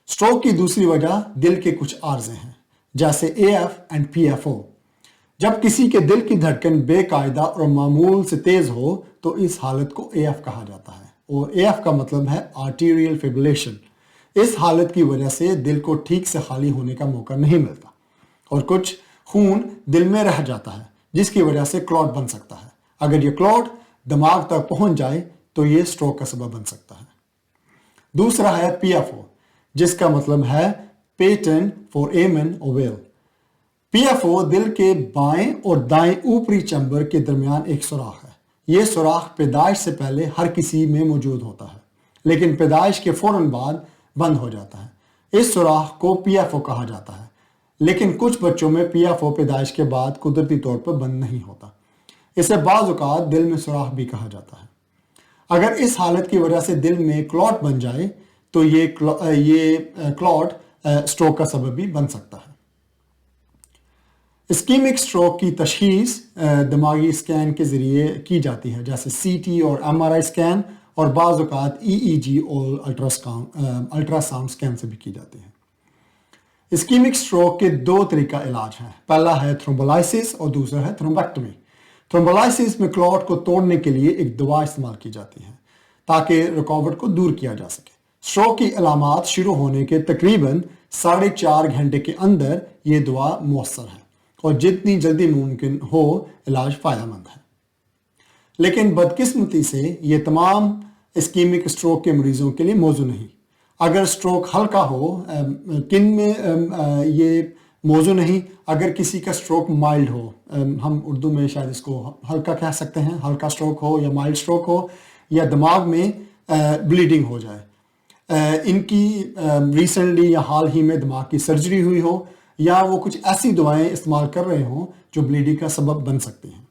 Stroke की दूसरी वजह दिल के कुछ आर्जे हैं, जैसे AF एंड PFO। जब किसी के दिल की धड़कन बेकायदा और मामूल से तेज हो तो इस हालत को AF कहा जाता है, और AF का मतलब है आर्टीरियल फिब्रिलेशन। इस हालत की वजह से दिल को ठीक से खाली होने का मौका नहीं मिलता और कुछ खून दिल में रह जाता है, जिसकी वजह से क्लॉट बन सकता है। अगर ये क्लॉट दिमाग तक पहुंच जाए तो ये स्ट्रोक का सबब बन सकता है। दूसरा है PFO, जिसका मतलब है पेटेंट फोरामेन ओवल। PFO दिल के बाएं और दाएं ऊपरी चैम्बर के दरमियान एक सुराख है। ये सुराख पैदाइश से पहले हर किसी में मौजूद होता है, लेकिन पैदाइश के फौरन बाद बंद हो जाता है। इस सुराख को PFO कहा जाता है, लेकिन कुछ बच्चों में PFO पैदाइश के बाद कुदरती तौर पर बंद नहीं होता। इसे बाज़ औक़ात दिल में सुराख भी कहा जाता है। अगर इस हालत की वजह से दिल में क्लॉट बन जाए तो ये क्लॉट स्ट्रोक का सबब भी बन सकता है। इस्कीमिक स्ट्रोक की तशखीस दिमागी स्कैन के ज़रिए की जाती है, जैसे CT और MRI स्कैन, और बाज़ औक़ात EEG और अल्ट्रासाउंड स्कैन से भी की जाती है। इस्कीमिक स्ट्रोक के दो तरीका इलाज हैं। पहला है थ्रोम्बोलाइसिस और दूसरा है थ्रोम्बेक्टमी। थ्रोम्बोलाइसिस में क्लॉट को तोड़ने के लिए एक दवा इस्तेमाल की जाती है ताकि रुकावट को दूर किया जा सके। स्ट्रोक की अलामात शुरू होने के तकरीबन 4.5 घंटे के अंदर ये दवा मुअस्सर है और जितनी जल्दी मुमकिन हो इलाज फ़ायदेमंद है। लेकिन बदकिस्मती से ये तमाम इस्कीमिक स्ट्रोक के मरीजों के लिए मौजू नहीं। अगर स्ट्रोक हल्का हो, किन में ये मौजू नहीं, अगर किसी का स्ट्रोक माइल्ड हो, हम उर्दू में शायद इसको हल्का कह सकते हैं, हल्का स्ट्रोक हो या माइल्ड स्ट्रोक हो, या दिमाग में ब्लीडिंग हो जाए, इनकी रिसेंटली या हाल ही में दिमाग की सर्जरी हुई हो, या वो कुछ ऐसी दवाएं इस्तेमाल कर रहे हों जो ब्लीडिंग का सबब बन सकती हैं।